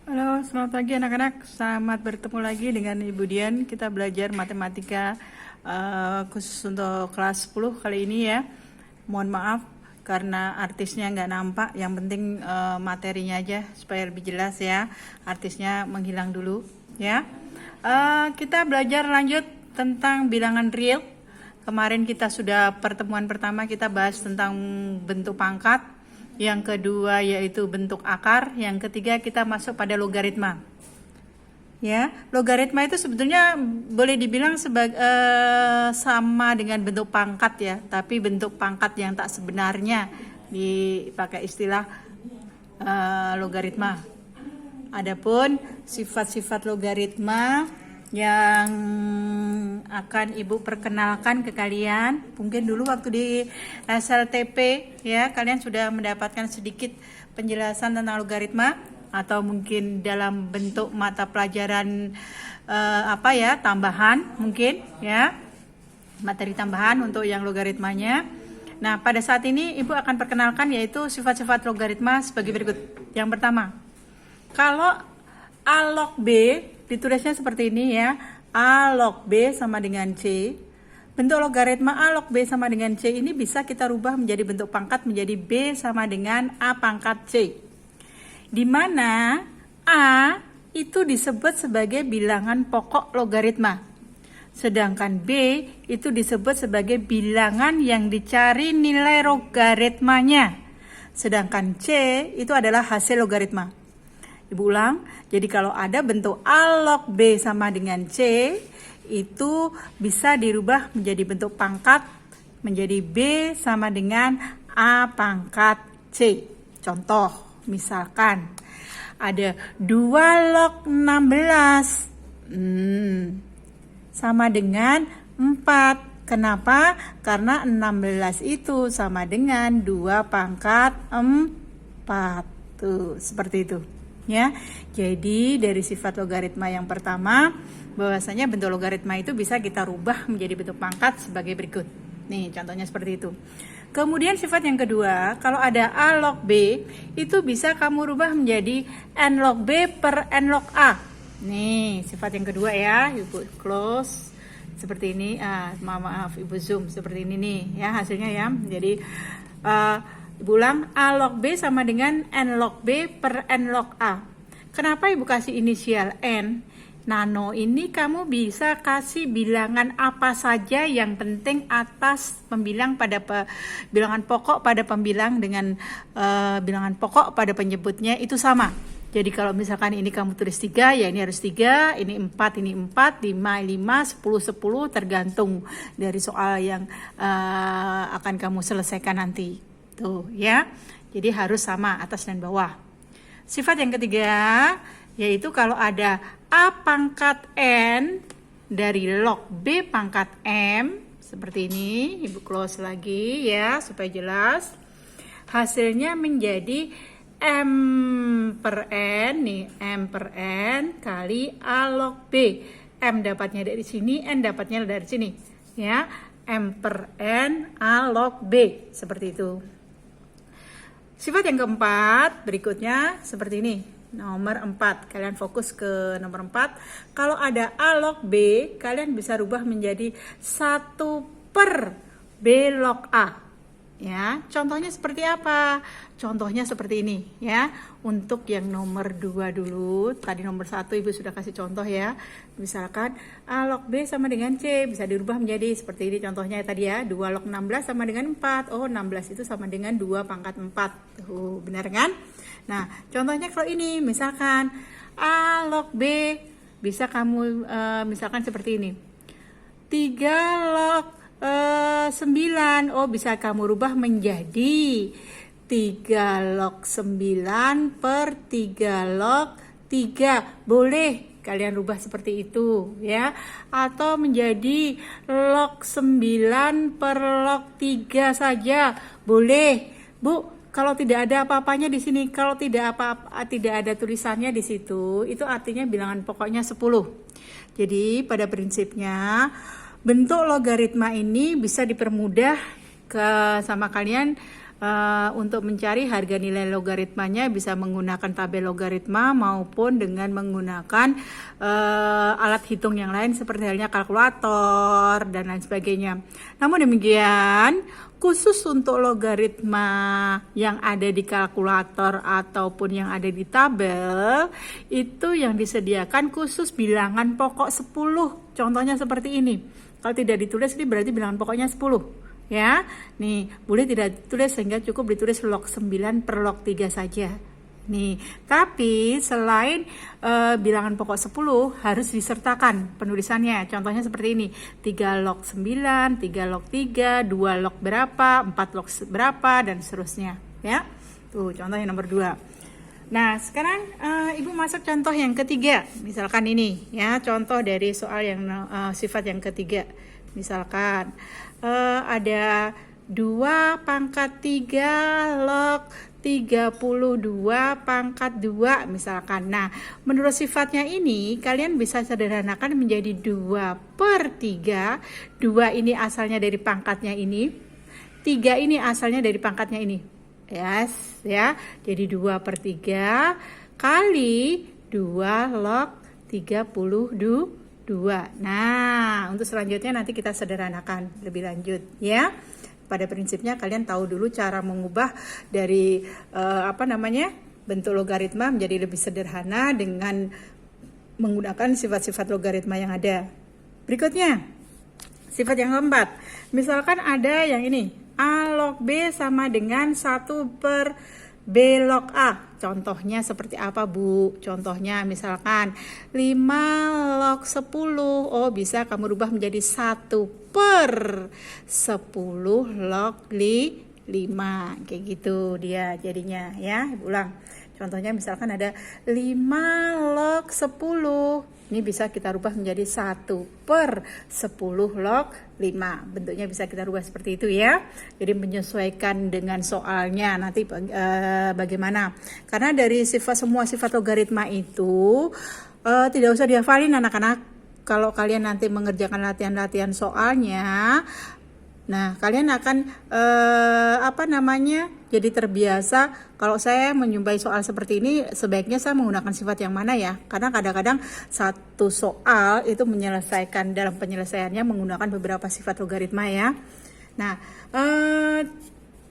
Halo, selamat pagi anak-anak. Selamat bertemu lagi dengan Ibu Dian. Kita belajar matematika khusus untuk kelas 10 kali ini ya. Mohon maaf karena artisnya nggak nampak. Yang penting materinya aja supaya lebih jelas ya. Artisnya menghilang dulu ya. Kita belajar lanjut tentang bilangan real. Kemarin kita sudah pertemuan pertama kita bahas tentang bentuk pangkat. Yang kedua yaitu bentuk akar, yang ketiga kita masuk pada logaritma. Ya, logaritma itu sebetulnya boleh dibilang sama dengan bentuk pangkat ya, tapi bentuk pangkat yang tak sebenarnya dipakai istilah logaritma. Adapun sifat-sifat logaritma yang akan Ibu perkenalkan ke kalian, mungkin dulu waktu di SLTP ya kalian sudah mendapatkan sedikit penjelasan tentang logaritma, atau mungkin dalam bentuk mata pelajaran tambahan mungkin ya, materi tambahan untuk yang logaritmanya. Nah, pada saat ini Ibu akan perkenalkan yaitu sifat-sifat logaritma sebagai berikut. Yang pertama, kalau A log B ditulisnya seperti ini ya, A log B sama dengan C. Bentuk logaritma A log B sama dengan C ini bisa kita rubah menjadi bentuk pangkat menjadi B sama dengan A pangkat C. Di mana A itu disebut sebagai bilangan pokok logaritma. Sedangkan B itu disebut sebagai bilangan yang dicari nilai logaritmanya. Sedangkan C itu adalah hasil logaritma. Ibu ulang, jadi kalau ada bentuk A log B sama dengan C, itu bisa dirubah menjadi bentuk pangkat, menjadi B sama dengan A pangkat C. Contoh, misalkan ada 2 log 16 sama dengan 4. Kenapa? Karena 16 itu sama dengan 2 pangkat 4. Tuh, seperti itu. Ya, jadi dari sifat logaritma yang pertama, bahwasanya bentuk logaritma itu bisa kita rubah menjadi bentuk pangkat sebagai berikut. Nih, contohnya seperti itu. Kemudian sifat yang kedua, kalau ada A log B, itu bisa kamu rubah menjadi N log B per N log A. Nih, sifat yang kedua ya, Ibu close seperti ini. Maaf, Ibu zoom seperti ini nih, ya hasilnya ya. Jadi Ibu ulang, A log B sama dengan N log B per N log A. Kenapa Ibu kasih inisial N? Nano ini kamu bisa kasih bilangan apa saja, yang penting atas pembilang pada bilangan pokok pada pembilang dengan bilangan pokok pada penyebutnya itu sama. Jadi kalau misalkan ini kamu tulis 3, ya ini harus 3, ini 4, 5, 10, tergantung dari soal yang akan kamu selesaikan nanti. Tuh ya, jadi harus sama atas dan bawah. Sifat yang ketiga yaitu kalau ada A pangkat N dari log B pangkat M seperti ini, Ibu close lagi ya supaya jelas. Hasilnya menjadi M per N nih, M per N kali A log B. M dapatnya dari sini, N dapatnya dari sini ya. M per N A log B seperti itu. Sifat yang keempat berikutnya seperti ini. Nomor 4. Kalian fokus ke nomor 4. Kalau ada A log B, kalian bisa rubah menjadi 1 per B log A. Ya, contohnya seperti apa? Contohnya seperti ini ya. Untuk yang nomor 2 dulu. Tadi nomor 1 Ibu sudah kasih contoh ya. Misalkan A log B sama dengan C, bisa dirubah menjadi seperti ini contohnya tadi ya. 2 log 16 sama dengan 4. Oh, 16 itu sama dengan 2 pangkat 4. Tuh, benar kan? Nah, contohnya kalau ini misalkan A log B, bisa kamu misalkan seperti ini. 3 log 9, oh bisa kamu rubah menjadi 3 log 9 per 3 log 3. Boleh kalian rubah seperti itu ya. Atau menjadi log 9 per log 3 saja. Boleh. Bu, kalau tidak ada apa-apanya di sini, kalau tidak ada tulisannya di situ, itu artinya bilangan pokoknya 10. Jadi pada prinsipnya bentuk logaritma ini bisa dipermudah sama kalian Untuk mencari harga nilai logaritmanya bisa menggunakan tabel logaritma maupun dengan menggunakan alat hitung yang lain seperti halnya kalkulator dan lain sebagainya. Namun demikian, khusus untuk logaritma yang ada di kalkulator ataupun yang ada di tabel, itu yang disediakan khusus bilangan pokok 10. Contohnya seperti ini. Kalau tidak ditulis ini berarti bilangan pokoknya 10. Ya, nih boleh tidak ditulis sehingga cukup ditulis log 9 per log 3 saja. Nih, tapi selain bilangan pokok 10 harus disertakan penulisannya. Contohnya seperti ini, 3 log 9, 3 log 3, 2 log berapa, 4 log berapa, dan seterusnya. Ya, tuh contoh yang nomor 2. Nah, sekarang Ibu masuk contoh yang ketiga. Misalkan ini, ya, contoh dari soal yang sifat yang ketiga. Misalkan ada 2 pangkat 3 log 32 pangkat 2 misalkan. Nah, menurut sifatnya ini kalian bisa sederhanakan menjadi 2 per 3. 2 ini asalnya dari pangkatnya ini, 3 ini asalnya dari pangkatnya ini. Yes, ya. Jadi 2 per 3 kali 2 log 32. Nah, untuk selanjutnya nanti kita sederhanakan lebih lanjut, ya. Pada prinsipnya kalian tahu dulu cara mengubah dari bentuk logaritma menjadi lebih sederhana dengan menggunakan sifat-sifat logaritma yang ada. Berikutnya, sifat yang keempat. Misalkan ada yang ini, A log B sama dengan 1 per B log A. Contohnya seperti apa, Bu? Contohnya misalkan 5 log 10. Oh, bisa kamu rubah menjadi 1 per 10 log 5. Kayak gitu dia jadinya, ya. Ibu ulang. Contohnya misalkan ada 5 log 10. Ini bisa kita rubah menjadi 1 per 10 log 5. Bentuknya bisa kita rubah seperti itu, ya. Jadi menyesuaikan dengan soalnya nanti bagaimana. Karena dari semua sifat logaritma itu tidak usah dihafalin anak-anak. Kalau kalian nanti mengerjakan latihan-latihan soalnya, nah kalian akan jadi terbiasa. Kalau saya menjumpai soal seperti ini, sebaiknya saya menggunakan sifat yang mana ya? Karena kadang-kadang satu soal itu menyelesaikan dalam penyelesaiannya menggunakan beberapa sifat logaritma, ya. Nah,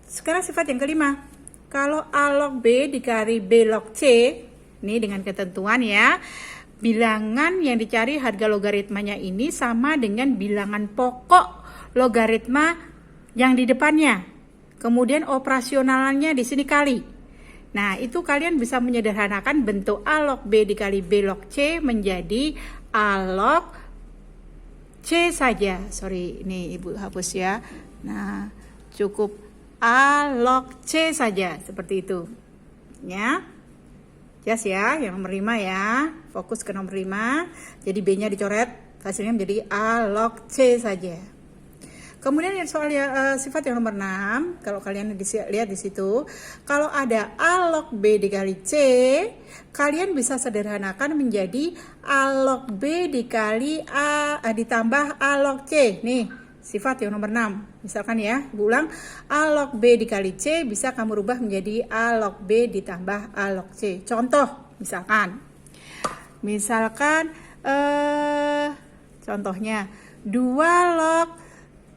sekarang sifat yang kelima. Kalau A log B dikali B log C, ini dengan ketentuan, ya. Bilangan yang dicari harga logaritmanya ini sama dengan bilangan pokok logaritma yang di depannya. Kemudian operasionalannya di sini kali. Nah, itu kalian bisa menyederhanakan bentuk A log B dikali B log C menjadi A log C saja. Sorry, ini Ibu hapus ya. Nah, cukup A log C saja, seperti itu. Ya. Yes ya, yang nomor 5 ya. Fokus ke nomor 5. Jadi B-nya dicoret, hasilnya menjadi A log C saja. Kemudian soal sifat yang nomor 6, kalau kalian lihat di situ, kalau ada A log B dikali C, kalian bisa sederhanakan menjadi A log B dikali A ditambah A log C. Nih, sifat yang nomor 6. Misalkan ya, ulang, A log B dikali C bisa kamu rubah menjadi A log B ditambah A log C. Contoh, misalkan contohnya 2 log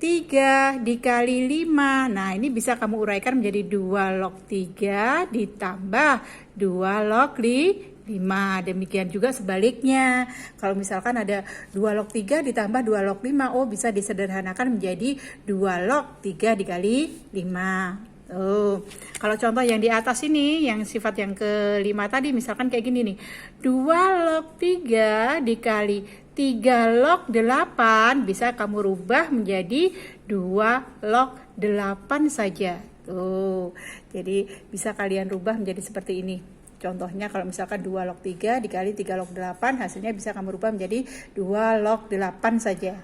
3 dikali 5. Nah, ini bisa kamu uraikan menjadi 2 log 3 ditambah 2 log 5. Demikian juga sebaliknya. Kalau misalkan ada 2 log 3 ditambah 2 log 5, oh bisa disederhanakan menjadi 2 log 3 dikali 5. Kalau contoh yang di atas ini, yang sifat yang kelima tadi, misalkan kayak gini nih. 2 log 3 dikali 3 log 8 bisa kamu rubah menjadi 2 log 8 saja. Tuh. Jadi bisa kalian rubah menjadi seperti ini. Contohnya kalau misalkan 2 log 3 dikali 3 log 8, hasilnya bisa kamu rubah menjadi 2 log 8 saja.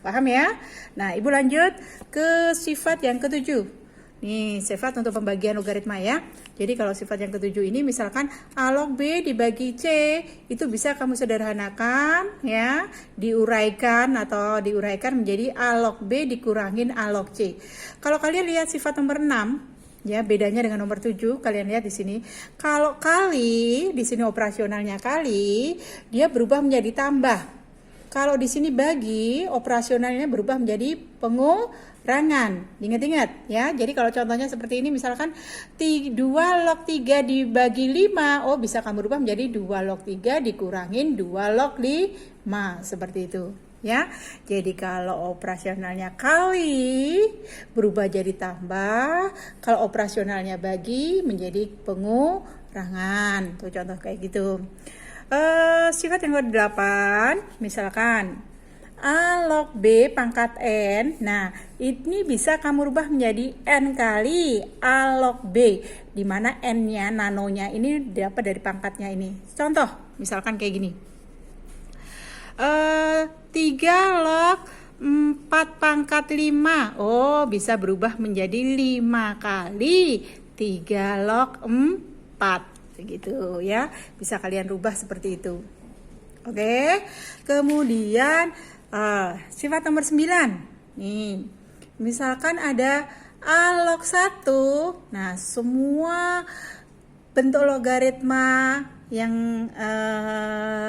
Paham ya? Nah, Ibu lanjut ke sifat yang ketujuh. Nih, sifat untuk pembagian logaritma ya. Jadi kalau sifat yang ketujuh ini misalkan A log B dibagi C, itu bisa kamu sederhanakan ya, diuraikan menjadi A log B dikurangin A log C. Kalau kalian lihat sifat nomor 6, ya bedanya dengan nomor 7, kalian lihat di sini. Kalau kali, di sini operasionalnya kali, dia berubah menjadi tambah. Kalau di sini bagi, operasionalnya berubah menjadi pengurangan. Ingat-ingat ya. Jadi kalau contohnya seperti ini misalkan 2 log 3 dibagi 5, oh bisa kamu rubah menjadi 2 log 3 dikurangin 2 log 5. Seperti itu ya. Jadi kalau operasionalnya kali berubah jadi tambah, kalau operasionalnya bagi menjadi pengurangan. Tuh contoh kayak gitu. Sifat yang ke-8 misalkan A log B pangkat N. Nah, ini bisa kamu rubah menjadi N kali A log B, di mana N-nya, nanonya ini dapat dari pangkatnya ini. Contoh, misalkan kayak gini. 3 log 4 pangkat 5. Oh, bisa berubah menjadi 5 kali 3 log 4. Gitu ya. Bisa kalian rubah seperti itu. Oke. Kemudian sifat nomor 9. Nih. Misalkan ada A log 1. Nah, semua bentuk logaritma yang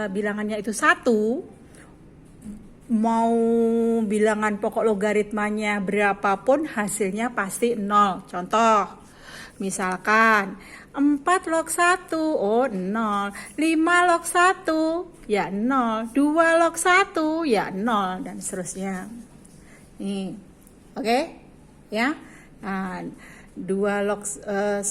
bilangannya itu 1, mau bilangan pokok logaritmanya berapapun hasilnya pasti 0. Contoh, misalkan 4 log 1, oh 0. 5 log 1, ya 0. 2 log 1, ya 0. Dan seterusnya. Nih, oke? Ya. Nah, 2 log 1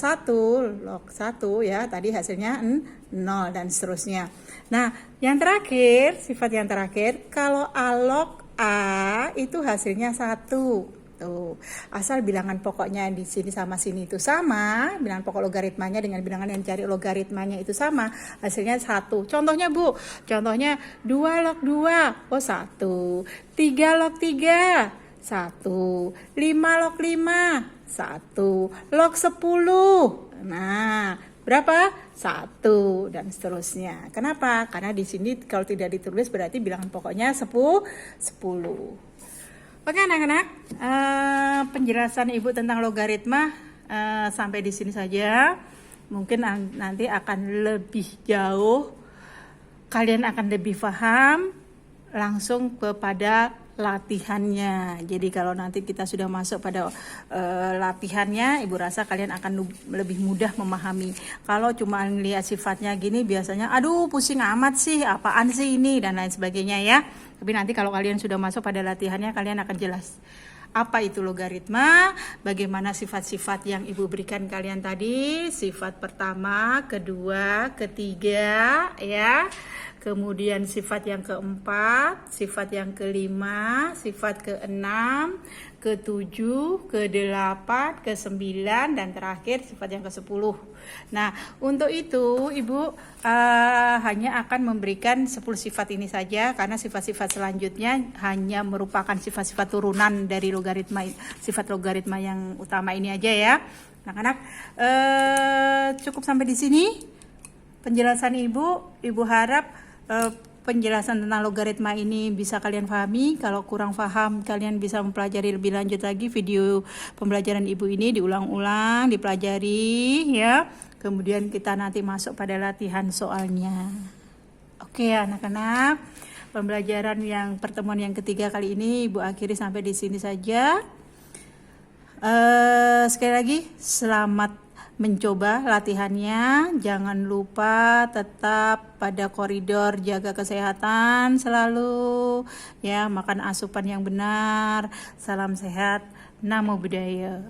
ya, tadi hasilnya 0 dan seterusnya. Nah, yang terakhir, sifat yang terakhir, kalau A log A itu hasilnya 1. Tuh, asal bilangan pokoknya di sini sama sini itu sama, bilangan pokok logaritmanya dengan bilangan yang cari logaritmanya itu sama, hasilnya 1. Contohnya Bu, contohnya 2 log 2, oh 1. 3 log 3, 1. 5 log 5, 1. Log 10, nah berapa? 1 dan seterusnya. Kenapa? Karena di sini kalau tidak ditulis berarti bilangan pokoknya 10. Oke anak-anak, penjelasan Ibu tentang logaritma sampai di sini saja. Mungkin nanti akan lebih jauh, kalian akan lebih paham langsung kepada latihannya. Jadi kalau nanti kita sudah masuk pada latihannya, Ibu rasa kalian akan lebih mudah memahami. Kalau cuma lihat sifatnya gini biasanya aduh pusing amat sih, apaan sih ini dan lain sebagainya ya. Tapi nanti kalau kalian sudah masuk pada latihannya, kalian akan jelas apa itu logaritma, bagaimana sifat-sifat yang Ibu berikan kalian tadi, sifat pertama, kedua, ketiga ya. Kemudian sifat yang keempat, sifat yang kelima, sifat keenam, ketujuh, kedelapan, kesembilan, dan terakhir sifat yang ke-10. Nah, untuk itu Ibu hanya akan memberikan 10 sifat ini saja, karena sifat-sifat selanjutnya hanya merupakan sifat-sifat turunan dari logaritma, sifat logaritma yang utama ini aja ya. Anak-anak, cukup sampai di sini penjelasan Ibu harap penjelasan tentang logaritma ini bisa kalian pahami. Kalau kurang paham, kalian bisa mempelajari lebih lanjut lagi video pembelajaran Ibu ini, diulang-ulang, dipelajari ya. Kemudian kita nanti masuk pada latihan soalnya. Oke anak-anak, pembelajaran yang pertemuan yang ketiga kali ini Ibu akhiri sampai di sini saja. Sekali lagi selamat mencoba latihannya. Jangan lupa tetap pada koridor, jaga kesehatan selalu ya, makan asupan yang benar. Salam sehat, namo buddhaya.